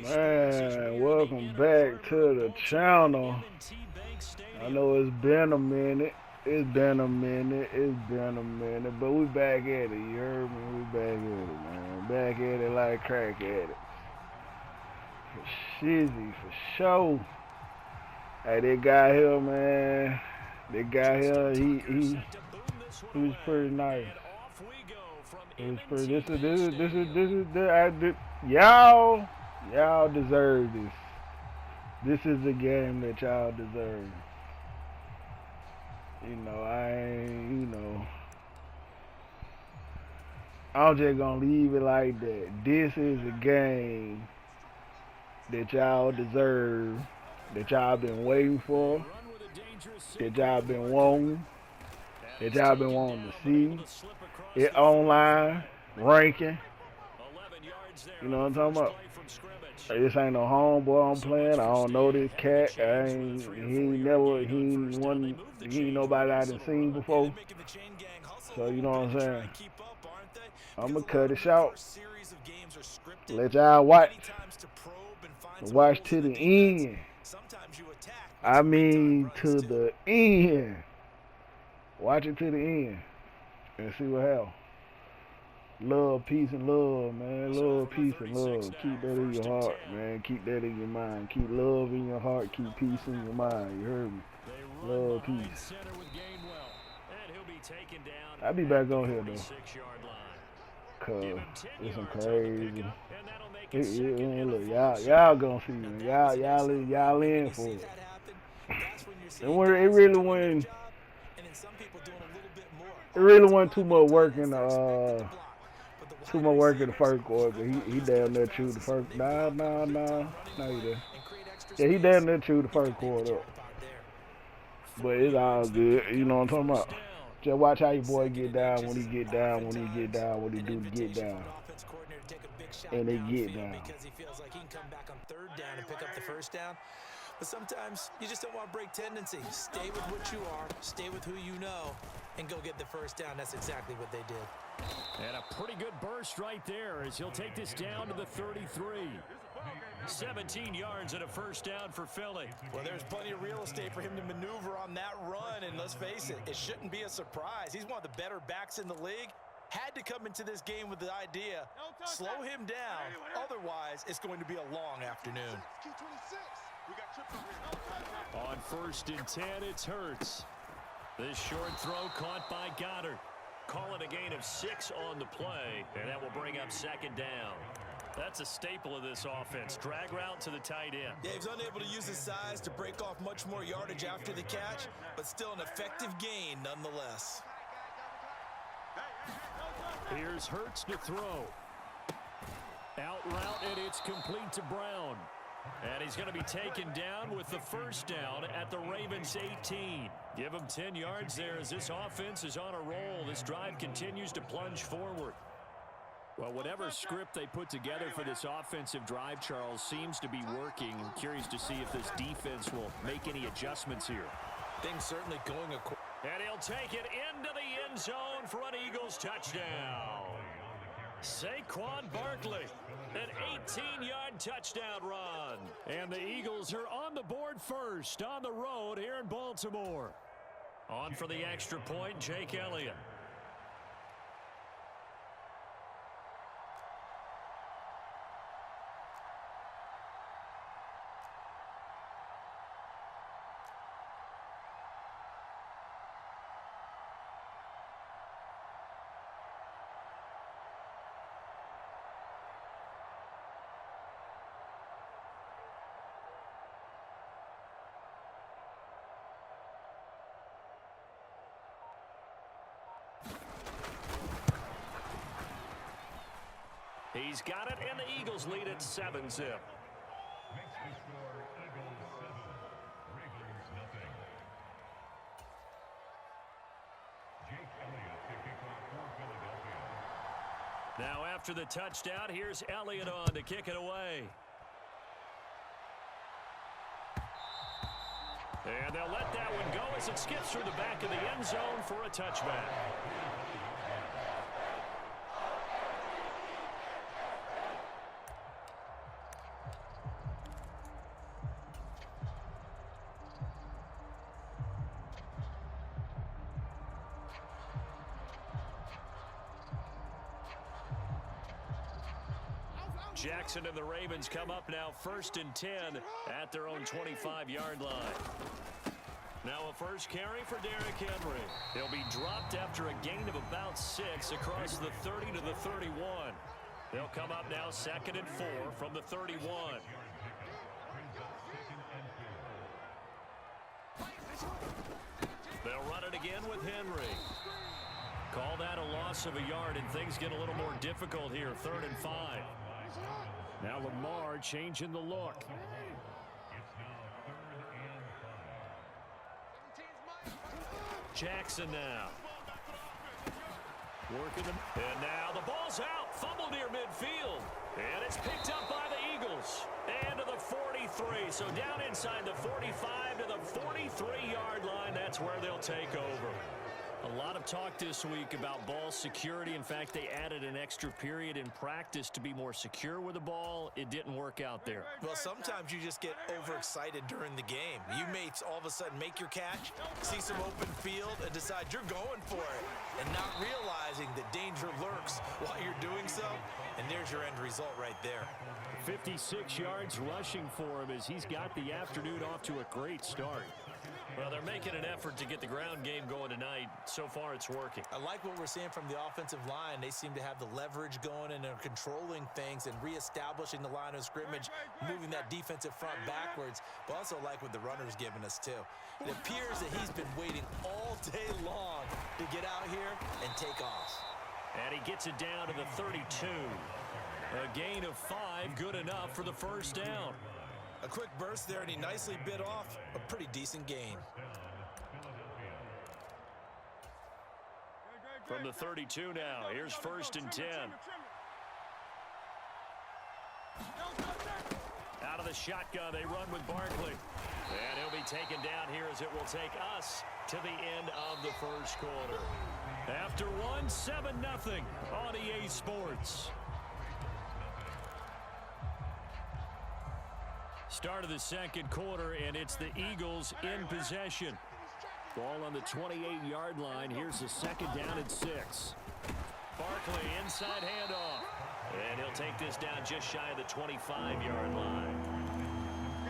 Man, welcome back to the channel. I know it's been a minute. It's been a minute. It's been a minute. But we back at it. You heard me? We back at it, man. Back at it like crack at it. For shizzy, for sure. Hey, that guy here, man. That guy here, he was pretty nice. It was pretty. Y'all deserve this. This is the game that y'all deserve. I'm just gonna leave it like that. This is a game that y'all deserve, that y'all been waiting for, that y'all been wanting, that y'all been wanting to see. It online, ranking. You know what I'm talking about? This ain't no homeboy I'm playing. I don't know this cat. He ain't nobody I done seen before. So you know what I'm saying? I'ma cut it short. Let y'all watch. Watch to the end. I mean to the end. Watch it to the end and see what happens. Love, peace, and love, man. Love, peace, and love. Keep that in your heart, man. Keep that in your mind. Keep love in your heart. Keep peace in your mind. You heard me? Love, peace. I'll be back on here, though. Cause it's some crazy. Look, y'all gonna see me. Y'all in for it. It really wasn't too much work in the first quarter. He damn near chewed the first. Nah, he did. Yeah, he damn near chewed the first quarter up. But it's all good. You know what I'm talking about? Just watch how your boy get down when he get down, what he do to get down. And they get down. Because he feels like he can come back on third down and pick up the first down. But sometimes you just don't want to break tendency. Stay with what you are, stay with who you know, and go get the first down. That's exactly what they did. And a pretty good burst right there as he'll take this down to the 33. 17 yards and a first down for Philly. Well, there's plenty of real estate for him to maneuver on that run, and let's face it, it shouldn't be a surprise. He's one of the better backs in the league. Had to come into this game with the idea, slow him down, otherwise it's going to be a long afternoon. On 1st and 10, it's Hurts. This short throw caught by Goddard. Call it a gain of 6 on the play, and that will bring up 2nd down. That's a staple of this offense. Drag route to the tight end. Yeah, he's unable to use his size to break off much more yardage after the catch, but still an effective gain nonetheless. Here's Hurts to throw. Out route, and it's complete to Brown. And he's going to be taken down with the first down at the Ravens 18. Give him 10 yards there as this offense is on a roll. This drive continues to plunge forward. Well, whatever script they put together for this offensive drive, Charles, seems to be working. I'm curious to see if this defense will make any adjustments here. Things certainly going according. And he'll take it into the end zone for an Eagles touchdown. Saquon Barkley, an 18-yard touchdown run. And the Eagles are on the board first on the road here in Baltimore. On for the extra point, Jake Elliott. He's got it, and the Eagles lead at 7-zip. Now after the touchdown, here's Elliott on to kick it away. And they'll let that one go as it skips through the back of the end zone for a touchback. Jackson and the Ravens come up now 1st and 10 at their own 25-yard line. Now a first carry for Derrick Henry. He'll be dropped after a gain of about 6 across the 30 to the 31. They'll come up now 2nd and 4 from the 31. They'll run it again with Henry. Call that a loss of a yard, and things get a little more difficult here. 3rd and 5. Now Lamar changing the look. Jackson now. Working them. And now the ball's out. Fumble near midfield. And it's picked up by the Eagles. And to the 43. So down inside the 45 to the 43-yard line. That's where they'll take over. A lot of talk this week about ball security. In fact, they added an extra period in practice to be more secure with the ball. It didn't work out there. Well, sometimes you just get overexcited during the game. You may all of a sudden make your catch, see some open field, and decide you're going for it, and not realizing that danger lurks while you're doing so. And there's your end result right there. 56 yards rushing for him as he's got the afternoon off to a great start. Well, they're making an effort to get the ground game going tonight. So far, it's working. I like what we're seeing from the offensive line. They seem to have the leverage going, and they're controlling things and reestablishing the line of scrimmage, moving that defensive front backwards, but also like what the runner's giving us, too. It appears that he's been waiting all day long to get out here and take off. And he gets it down to the 32. A gain of 5, good enough for the first down. A quick burst there, and he nicely bit off a pretty decent gain. From the 32 now, here's 1st and 10. Out of the shotgun, they run with Barkley. And he'll be taken down here as it will take us to the end of the first quarter. After one, 7-0 on EA Sports. Start of the second quarter, and it's the Eagles in possession. Ball on the 28-yard line. Here's the 2nd down and 6. Barkley inside handoff. And he'll take this down just shy of the 25-yard line.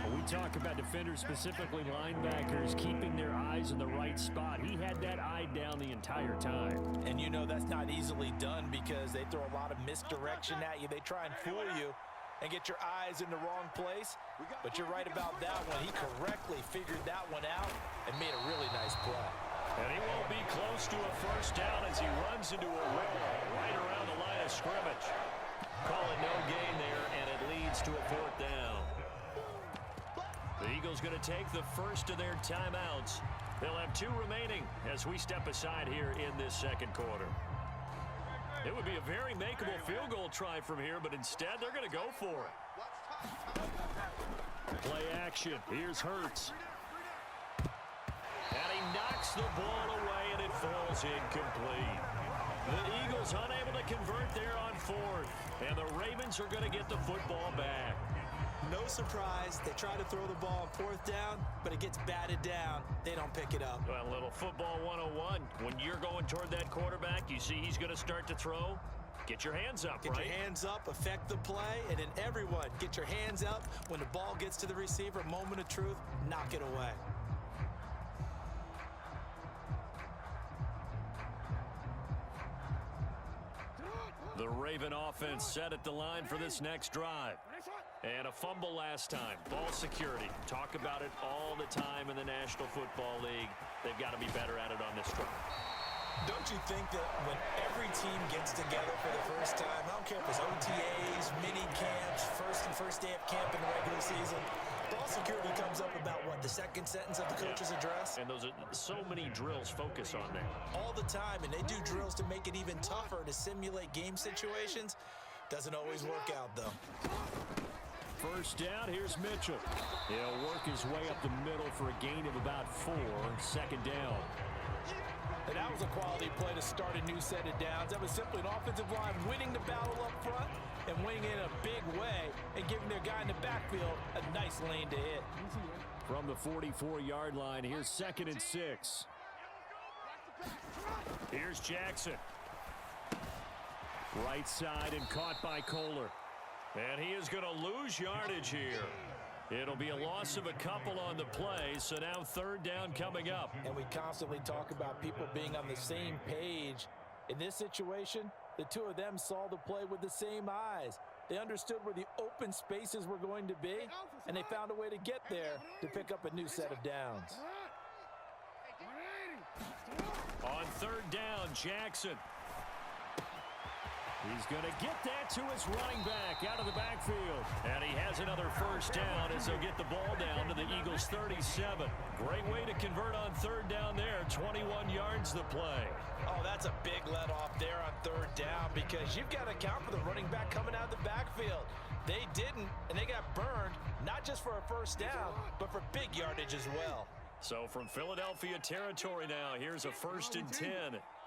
When we talk about defenders, specifically linebackers, keeping their eyes in the right spot. He had that eye down the entire time. And you know that's not easily done because they throw a lot of misdirection at you. They try and fool you and get your eyes in the wrong place. But you're right about that one. He correctly figured that one out and made a really nice play. And he won't be close to a first down as he runs into a wall right around the line of scrimmage. Call it no gain there, and it leads to a 4th down. The Eagles going to take the first of their timeouts. They'll have 2 remaining as we step aside here in this second quarter. It would be a very makeable field goal try from here, but instead they're going to go for it. Play action. Here's Hurts. And he knocks the ball away, and it falls incomplete. The Eagles unable to convert there on 4th, and the Ravens are going to get the football back. No surprise, they try to throw the ball on 4th down, but it gets batted down. They don't pick it up. Well, a little football 101. When you're going toward that quarterback, you see he's going to start to throw. Get your hands up, Get your hands up, affect the play, and then everyone get your hands up. When the ball gets to the receiver, moment of truth, knock it away. The Raven offense set at the line for this next drive. And a fumble last time. Ball security. Talk about it all the time in the National Football League. They've got to be better at it on this drive. Don't you think that when every team gets together for the first time, I don't care if it's OTAs, mini camps, first day of camp in the regular season, ball security comes up about, what, the second sentence of the coach's address? And those are so many drills focus on that. All the time, and they do drills to make it even tougher to simulate game situations. Doesn't always work out, though. First down, here's Mitchell. He'll work his way up the middle for a gain of about 4. 2nd down. And that was a quality play to start a new set of downs. That was simply an offensive line winning the battle up front and winning it in a big way and giving their guy in the backfield a nice lane to hit. From the 44-yard line, here's 2nd and 6. Here's Jackson. Right side and caught by Kohler. And he is going to lose yardage here. It'll be a loss of a couple on the play, so now third down coming up. And we constantly talk about people being on the same page. In this situation, the two of them saw the play with the same eyes. They understood where the open spaces were going to be, and they found a way to get there to pick up a new set of downs. On third down, Jackson. He's going to get that to his running back out of the backfield. And he has another first down as they'll get the ball down to the Eagles' 37. Great way to convert on third down there. 21 yards the play. Oh, that's a big let off there on third down because you've got to account for the running back coming out of the backfield. They didn't, and they got burned, not just for a first down, but for big yardage as well. So from Philadelphia territory now, here's a 1st and 10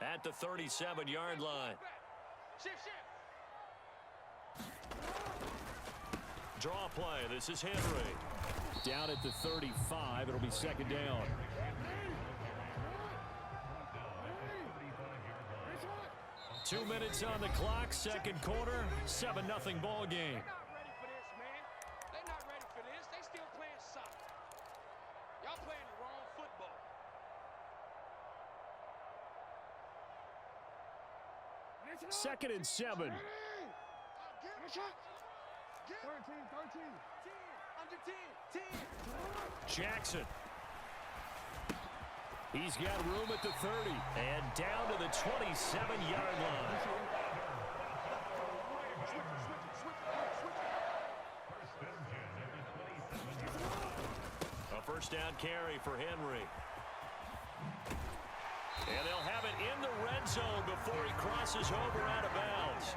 at the 37-yard line. Draw play. This is Henry. Down at the 35. It'll be second down. Two minutes on the clock. Second quarter. 7-0 ball game. Second and 7. Jackson. He's got room at the 30 and down to the 27-yard line. A first down carry for Henry. And they'll have it in the red zone before he crosses over out of bounds.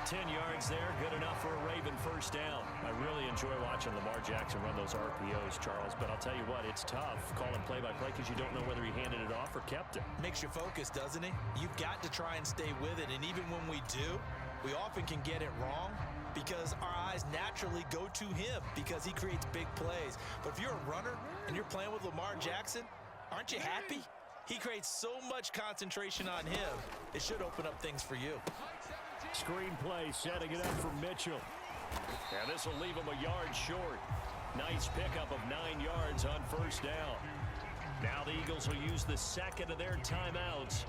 10 yards there, good enough for a Raven first down. I really enjoy watching Lamar Jackson run those RPOs, Charles, but I'll tell you what, it's tough calling play-by-play because you don't know whether he handed it off or kept it. Makes you focus, doesn't it? You've got to try and stay with it, and even when we do, we often can get it wrong because our eyes naturally go to him because he creates big plays. But if you're a runner and you're playing with Lamar Jackson, aren't you happy? He creates so much concentration on him, it should open up things for you. Screenplay setting it up for Mitchell. And this will leave him a yard short. Nice pickup of 9 yards on first down. Now the Eagles will use the second of their timeouts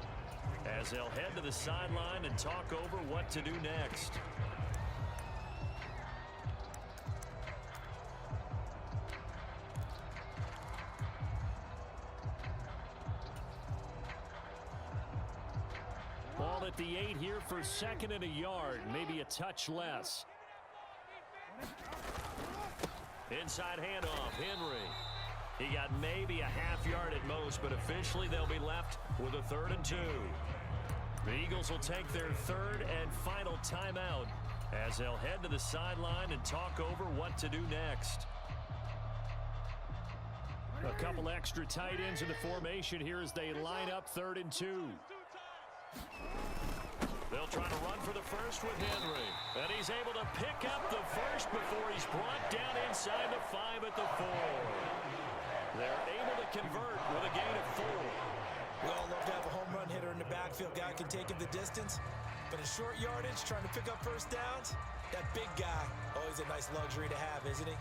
as they'll head to the sideline and talk over what to do next. Ball at the 8 here for second and a yard, maybe a touch less. Inside handoff, Henry. He got maybe a half yard at most, but officially they'll be left with a 3rd and 2. The Eagles will take their third and final timeout as they'll head to the sideline and talk over what to do next. A couple extra tight ends in the formation here as they line up 3rd and 2. They'll try to run for the first with Henry. And he's able to pick up the first before he's brought down inside the 5 at the 4. They're able to convert with a gain of 4. We all love to have a home run hitter in the backfield. Guy can take it the distance. But in short yardage, trying to pick up first downs, that big guy, always a nice luxury to have, isn't he?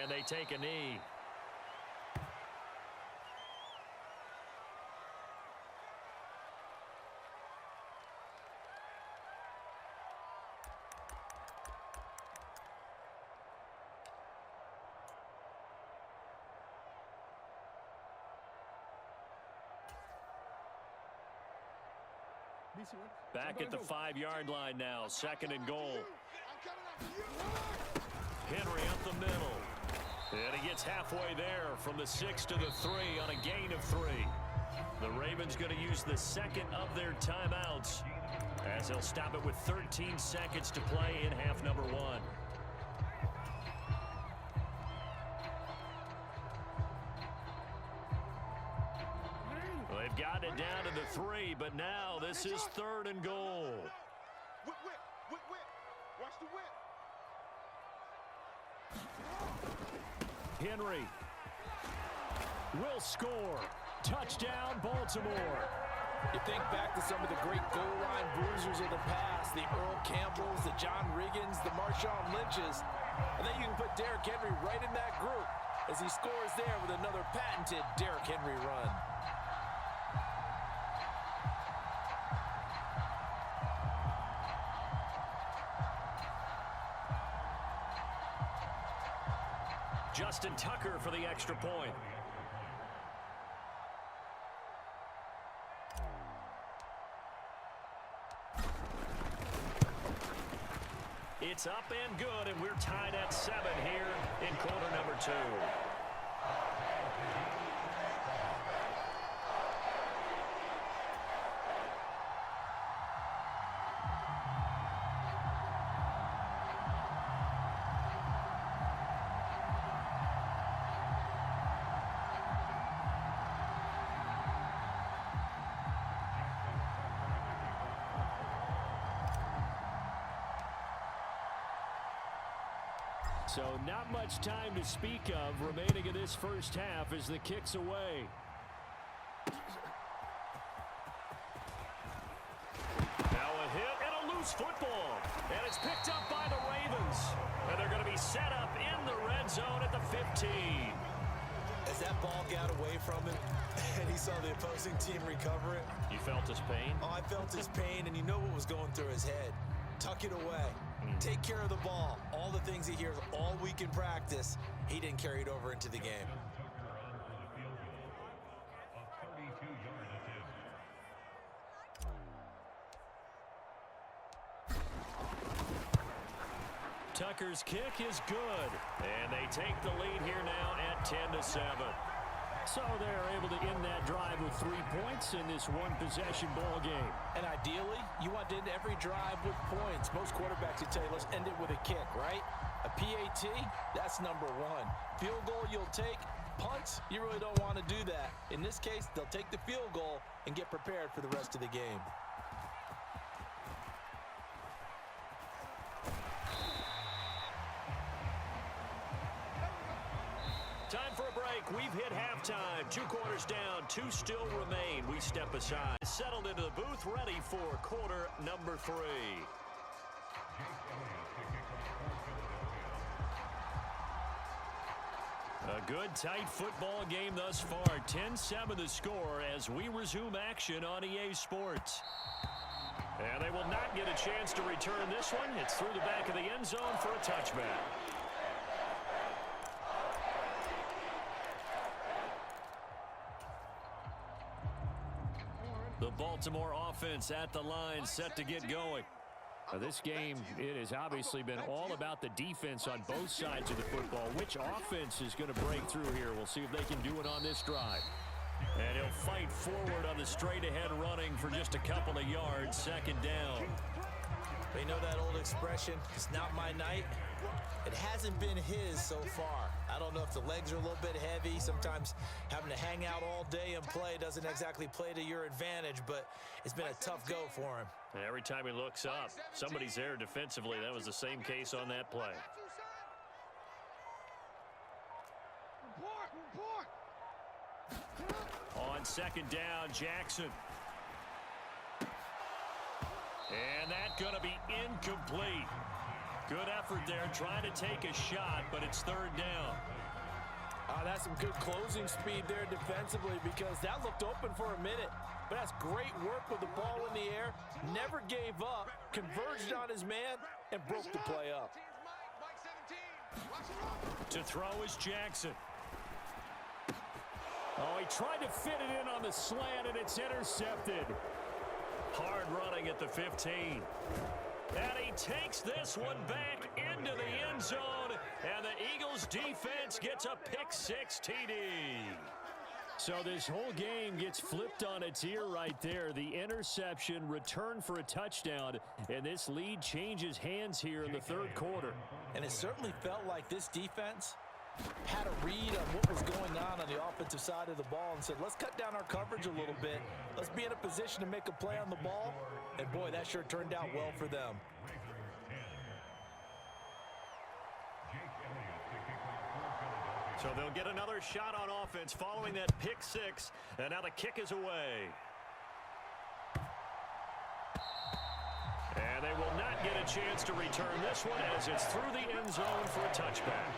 And they take a knee. Back at the 5-yard line now, 2nd and goal. Henry up the middle. And he gets halfway there from the 6 to the 3 on a gain of 3. The Ravens going to use the second of their timeouts as they'll stop it with 13 seconds to play in half number 1. They've got it down to the 3, but now this is 3rd and goal. Whip. Watch the whip. Henry will score. Touchdown, Baltimore. You think back to some of the great goal line bruisers of the past, the Earl Campbells, the John Riggins, the Marshawn Lynches. I think you can put Derrick Henry right in that group as he scores there with another patented Derrick Henry run. Justin Tucker for the extra point. It's up and good, and we're tied at 7 here in quarter number 2. So not much time to speak of remaining in this first half as the kick's away. Now a hit and a loose football. And it's picked up by the Ravens. And they're going to be set up in the red zone at the 15. As that ball got away from him and he saw the opposing team recover it. You felt his pain? Oh, I felt his pain, and you know what was going through his head. Tuck it away. Take care of the ball. All the things he hears all week in practice, he didn't carry it over into the game. Tucker's kick is good. And they take the lead here now at 10-7. So they're able to end that drive with 3 points in this one-possession ball game. And ideally, you want to end every drive with points. Most quarterbacks would tell you, let's end it with a kick, right? A PAT, that's number 1. Field goal you'll take. Punts, you really don't want to do that. In this case, they'll take the field goal and get prepared for the rest of the game. Time for a break. We've hit halftime. 2 quarters down. 2 still remain. We step aside. Settled into the booth, ready for quarter number 3. A good, tight football game thus far. 10-7 the score as we resume action on EA Sports. And they will not get a chance to return this one. It's through the back of the end zone for a touchback. The Baltimore offense at the line, set to get going. This game, it has obviously been all about the defense on both sides of the football. Which offense is going to break through here? We'll see if they can do it on this drive. And he'll fight forward on the straight-ahead running for just a couple of yards, 2nd down. They know that old expression, it's not my night. It hasn't been his so far. I don't know if the legs are a little bit heavy. Sometimes having to hang out all day and play doesn't exactly play to your advantage, but it's been a tough go for him. And every time he looks up, somebody's there defensively. That was the same case on that play. On 2nd down, Jackson. And that's going to be incomplete. Good effort there, trying to take a shot, but it's 3rd down. That's some good closing speed there defensively because that looked open for a minute. But that's great work with the ball in the air. Never gave up, converged on his man, and broke the play up. To throw is Jackson. Oh, he tried to fit it in on the slant, and it's intercepted. Hard running at the 15. And he takes this one back into the end zone, and the Eagles defense gets a pick-6 TD. So this whole game gets flipped on its ear right there. The interception, return for a touchdown, and this lead changes hands here in the 3rd quarter. And it certainly felt like this defense had a read on what was going on the offensive offensive side of the ball and said, let's cut down our coverage a little bit. Let's be in a position to make a play on the ball. And, boy, that sure turned out well for them. So they'll get another shot on offense following that pick six. And now the kick is away. And they will not get a chance to return this one as it's through the end zone for a touchback.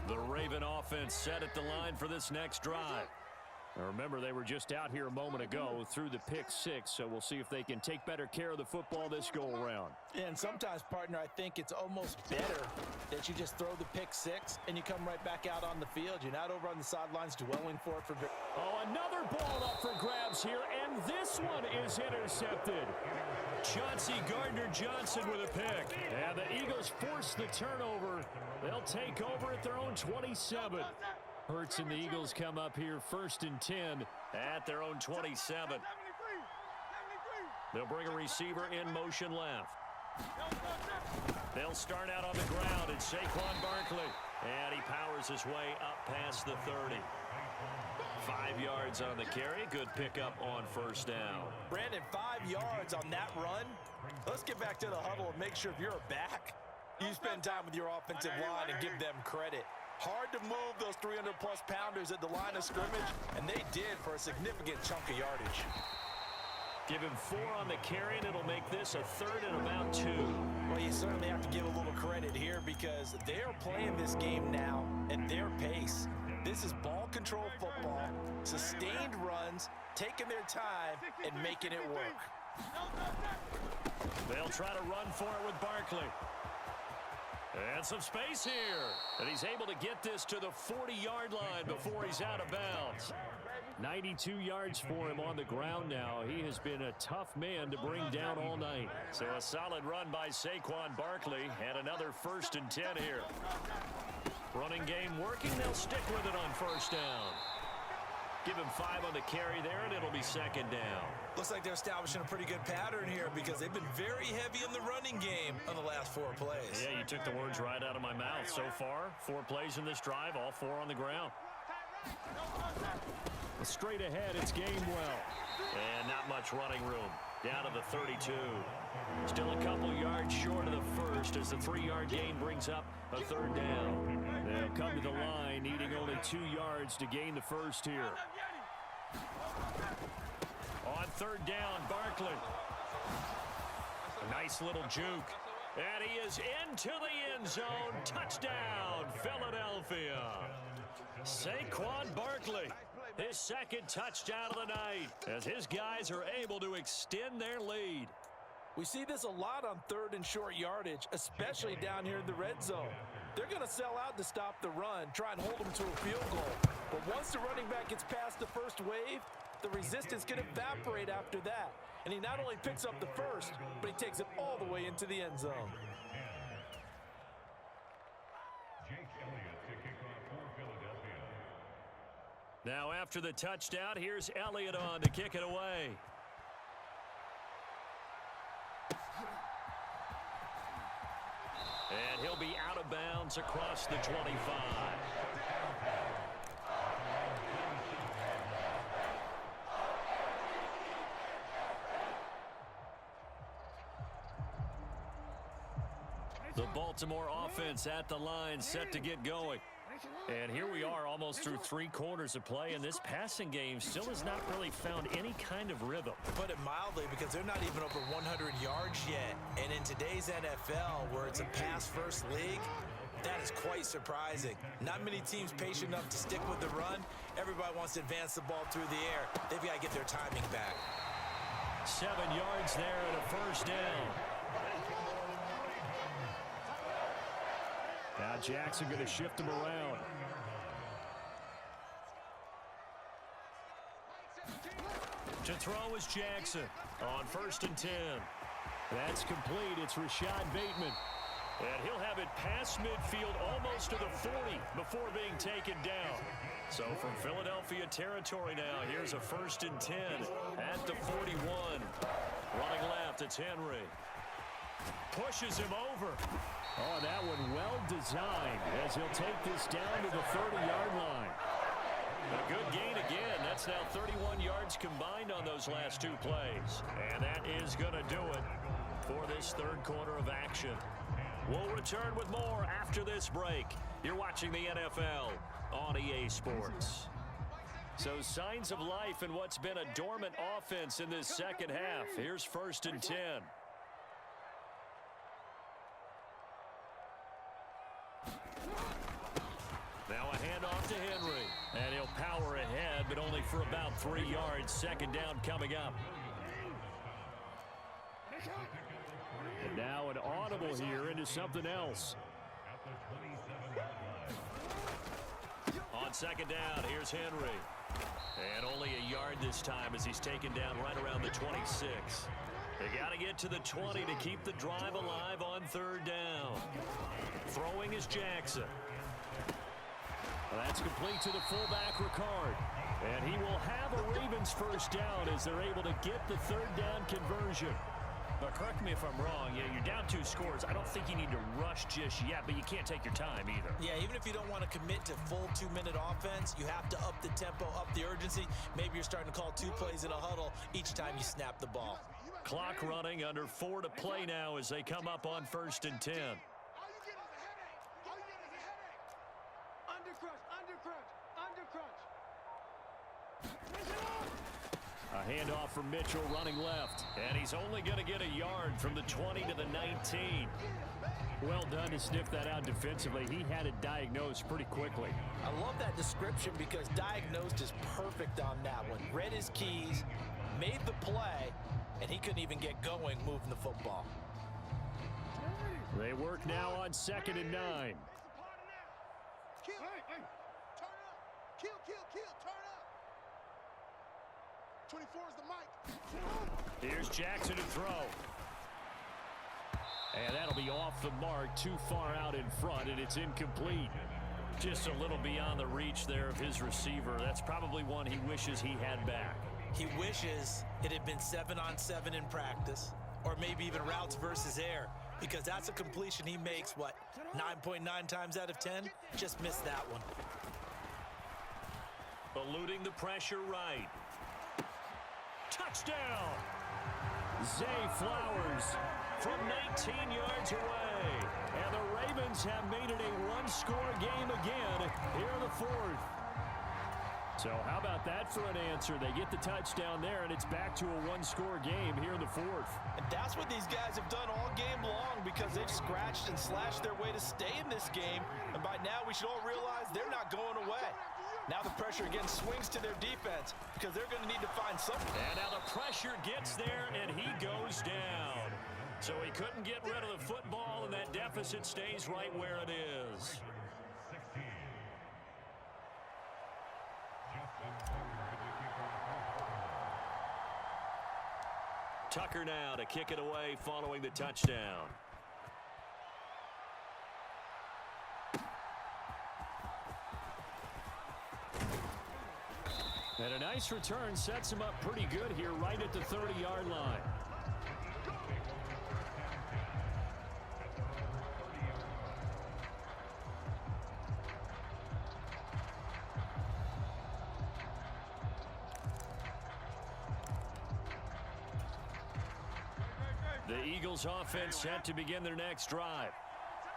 The Raven offense set at the line for this next drive. Now remember, they were just out here a moment ago through the pick six, so we'll see if they can take better care of the football this go-around. And sometimes, partner, I think it's almost better that you just throw the pick six and you come right back out on the field. You're not over on the sidelines dwelling for it. Oh, another ball up for grabs here, and this one is intercepted. Chauncey Gardner-Johnson with a pick. And the Eagles force the turnover. They'll take over at their own 27. Hurts and the Eagles come up here 1st and 10 at their own 27. They'll bring a receiver in motion left. They'll start out on the ground, and Saquon Barkley. And he powers his way up past the 30. 5 yards on the carry. Good pickup on first down. Brandon, 5 yards on that run. Let's get back to the huddle and make sure if you're a back, you spend time with your offensive line and give them credit. Hard to move those 300-plus pounders at the line of scrimmage, and they did for a significant chunk of yardage. Give him 4 on the carry, and it'll make this a 3rd and about 2. Well, you certainly have to give a little credit here because they are playing this game now at their pace. This is ball control football, sustained runs, taking their time, and making it work. They'll try to run for it with Barkley. And some space here. And he's able to get this to the 40-yard line before he's out of bounds. 92 yards for him on the ground now. He has been a tough man to bring down all night. So a solid run by Saquon Barkley and another 1st and 10 here. Running game working. They'll stick with it on first down. Give him 5 on the carry there, and it'll be 2nd down. Looks like they're establishing a pretty good pattern here because they've been very heavy in the running game on the last 4 plays. Yeah, you took the words right out of my mouth. So far, 4 plays in this drive, all 4 on the ground. Straight ahead, it's Gainwell. And not much running room. Down to the 32. Still a couple yards short of the first as the 3-yard gain brings up a 3rd down. They'll come to the line, needing only 2 yards to gain the first here. On 3rd down, Barkley. A nice little juke. And he is into the end zone. Touchdown, Philadelphia. Saquon Barkley. His 2nd touchdown of the night as his guys are able to extend their lead. We see this a lot on 3rd and short yardage, especially down here in the red zone. They're going to sell out to stop the run, try and hold them to a field goal. But once the running back gets past the first wave, the resistance can evaporate after that. And he not only picks up the first, but he takes it all the way into the end zone. Now after the touchdown, here's Elliott on to kick it away. And he'll be out of bounds across the 25. The Baltimore offense at the line, set to get going. And here we are almost through 3 quarters of play, and this passing game still has not really found any kind of rhythm. Put it mildly, because they're not even over 100 yards yet. And in today's NFL, where it's a pass-first league, that is quite surprising. Not many teams patient enough to stick with the run. Everybody wants to advance the ball through the air. They've got to get their timing back. 7 yards there and a first down. Now Jackson going to shift him around. To throw is Jackson on 1st and 10. That's complete. It's Rashad Bateman. And he'll have it past midfield almost to the 40 before being taken down. So from Philadelphia territory now, here's a 1st and 10 at the 41. Running left, it's Henry. Pushes him over. Oh, that one well designed as he'll take this down to the 30-yard line. A good gain again. That's now 31 yards combined on those last 2 plays. And that is going to do it for this 3rd quarter of action. We'll return with more after this break. You're watching the NFL on EA Sports. So signs of life in what's been a dormant offense in this second half. Here's 1st and 10. Now a handoff to Henry. And he'll power ahead, but only for about 3 yards. 2nd down coming up. And now an audible here into something else. On 2nd down, here's Henry. And only a yard this time as he's taken down right around the 26. They got to get to the 20 to keep the drive alive on 3rd down. Throwing is Jackson. Well, that's complete to the fullback, Ricard. And he will have a Ravens 1st down as they're able to get the 3rd down conversion. But correct me if I'm wrong, you're down 2 scores. I don't think you need to rush just yet, but you can't take your time either. Yeah, even if you don't want to commit to full 2-minute offense, you have to up the tempo, up the urgency. Maybe you're starting to call 2 plays in a huddle each time you snap the ball. Clock running, under 4 to play now as they come up on 1st and 10. A handoff from Mitchell running left. And he's only going to get a yard from the 20 to the 19. Well done to sniff that out defensively. He had it diagnosed pretty quickly. I love that description because diagnosed is perfect on that one. Read his keys, made the play, and he couldn't even get going moving the football. They work now on 2nd and 9. Kill. Turn up. Kill. Turn up. 24 is the mic. Here's Jackson to throw. And that'll be off the mark, too far out in front, and it's incomplete. Just a little beyond the reach there of his receiver. That's probably one he wishes he had back. He wishes it had been 7-on-7 in practice, or maybe even routes versus air, because that's a completion he makes, 9.9 times out of 10? Just missed that one. Eluding the pressure right. Touchdown! Zay Flowers from 19 yards away. And the Ravens have made it a one-score game again here in the 4th. So how about that for an answer? They get the touchdown there, and it's back to a one-score game here in the 4th. And that's what these guys have done all game long because they've scratched and slashed their way to stay in this game. And by now, we should all realize they're not going away. Now the pressure again swings to their defense because they're going to need to find something. And now the pressure gets there, and he goes down. So he couldn't get rid of the football, and that deficit stays right where it is. Tucker now to kick it away following the touchdown. And a nice return sets him up pretty good here right at the 30-yard line. The Eagles offense set to begin their next drive.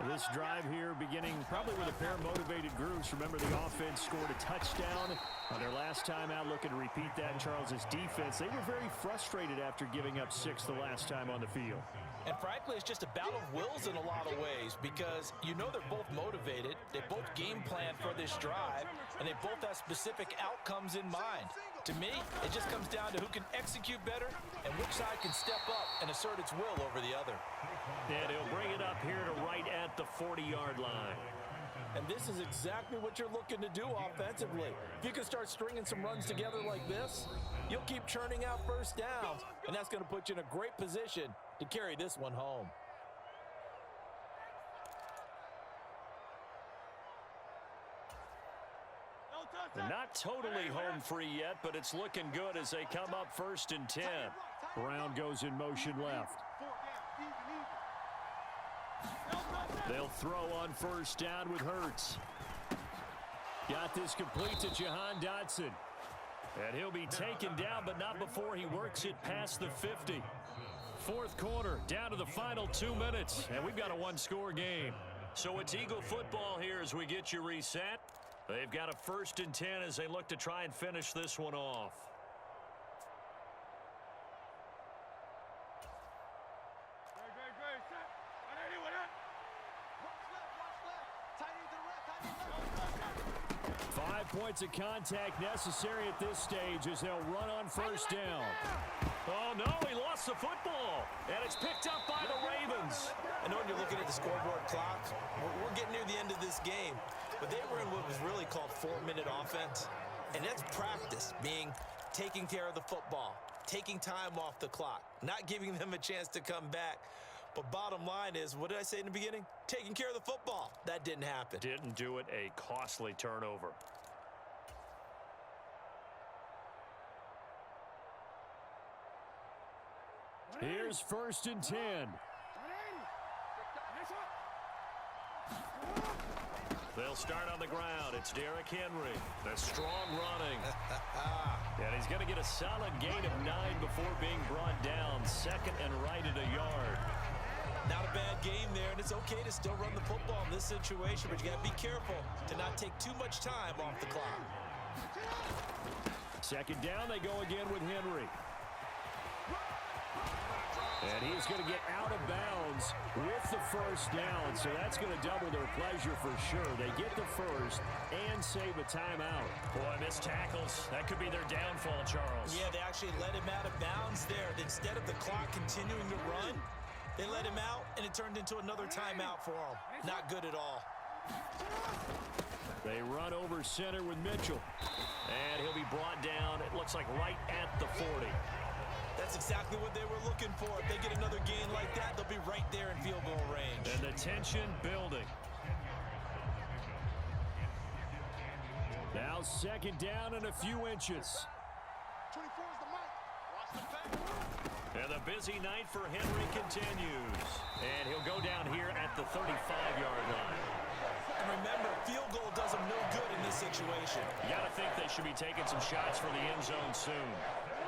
This drive here beginning probably with a pair of motivated groups. Remember, the offense scored a touchdown on their last time out, looking to repeat that in Charles's defense. They were very frustrated after giving up 6 the last time on the field. And frankly, it's just a battle of wills in a lot of ways because you know they're both motivated, they both game plan for this drive, and they both have specific outcomes in mind. To me, it just comes down to who can execute better and which side can step up and assert its will over the other. And he'll bring it up here to right at the 40-yard line. And this is exactly what you're looking to do offensively. If you can start stringing some runs together like this, you'll keep churning out first downs, and that's going to put you in a great position to carry this one home. They're not totally home free yet, but it's looking good as they come up 1st and 10. Brown goes in motion left. They'll throw on 1st down with Hurts. Got this complete to Jahan Dotson. And he'll be taken down, but not before he works it past the 50. 4th quarter, down to the final 2 minutes, and we've got a one-score game. So it's Eagle football here as we get you reset. They've got a 1st and 10 as they look to try and finish this one off. Very set. 5 points of contact necessary at this stage as they'll run on 1st down. Oh, no, he lost the football, and it's picked up by the Ravens. I know when you're looking at the scoreboard clock, we're getting near the end of this game, but they were in what was really called 4-minute offense, and that's practice, meaning taking care of the football, taking time off the clock, not giving them a chance to come back. But bottom line is, what did I say in the beginning? Taking care of the football. That didn't happen. Didn't do it, a costly turnover. Here's 1st and 10. They'll start on the ground. It's Derrick Henry. The strong running. And he's going to get a solid gain of 9 before being brought down. 2nd and right at a yard. Not a bad game there, and it's okay to still run the football in this situation, but you got to be careful to not take too much time off the clock. 2nd down, they go again with Henry. And he's going to get out of bounds with the 1st down, so that's going to double their pleasure for sure. They get the 1st and save a timeout. Boy, missed tackles. That could be their downfall, Charles. Yeah, they actually let him out of bounds there. Instead of the clock continuing to run, they let him out, and it turned into another timeout for him. Not good at all. They run over center with Mitchell. And he'll be brought down, it looks like right at the 40. That's exactly what they were looking for. If they get another gain like that, they'll be right there in field goal range. And the tension building. Now 2nd down and a few inches. 24 is the mic. Watch the pass. And the busy night for Henry continues. And he'll go down here at the 35-yard line. And remember, field goal does them no good in this situation. You got to think they should be taking some shots for the end zone soon.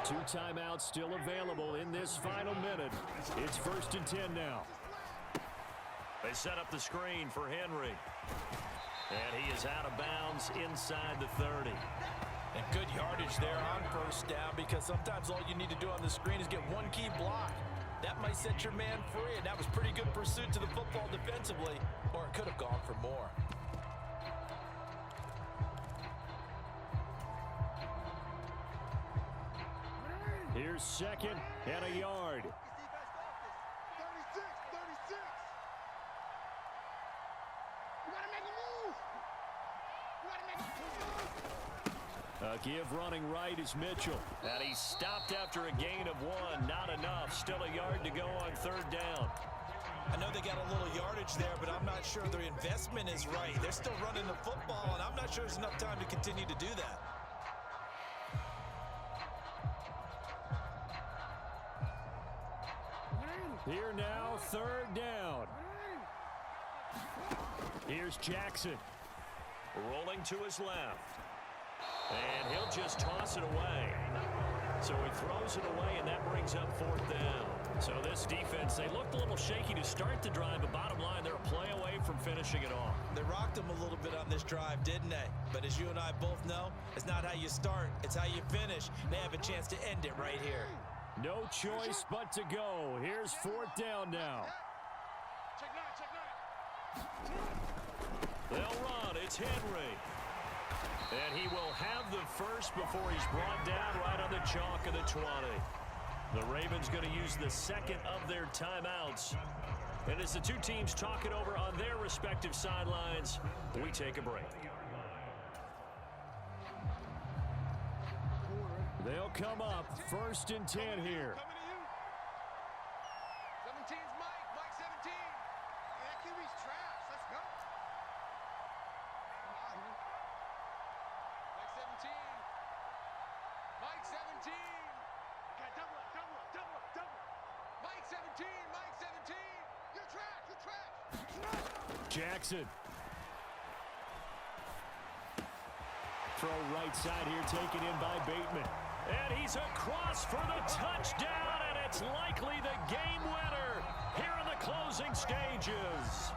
2 timeouts still available in this final minute. It's 1st and 10 now. They set up the screen for Henry. And he is out of bounds inside the 30. And good yardage there on 1st down, because sometimes all you need to do on the screen is get one key block. That might set your man free, and that was pretty good pursuit to the football defensively, or it could have gone for more. Here's 2nd and a yard. 36, 36. You gotta make a move. You gotta make a move. A give running right is Mitchell. And he stopped after a gain of 1. Not enough. Still a yard to go on 3rd down. I know they got a little yardage there, but I'm not sure their investment is right. They're still running the football, and I'm not sure there's enough time to continue to do that. Here now, 3rd down. Here's Jackson. Rolling to his left. And he'll just toss it away. So he throws it away, and that brings up 4th down. So this defense, they looked a little shaky to start the drive, but bottom line, they're a play away from finishing it off. They rocked them a little bit on this drive, didn't they? But as you and I both know, it's not how you start, it's how you finish. They have a chance to end it right here. No choice but to go. Here's 4th down now. Check nine. They'll run. It's Henry. And he will have the 1st before he's brought down right on the chalk of the 20. The Ravens going to use the 2nd of their timeouts. And as the two teams talk it over on their respective sidelines, we take a break. They'll come up 1st and 10 here. Coming to you. 17's Mike. Mike 17. That QB's trash. Let's go. Mike 17, Mike 17. You're trash, you're trash. Jackson. Throw right side here, taken in by Bateman. And he's across for the touchdown, and it's likely the game winner here in the closing stages.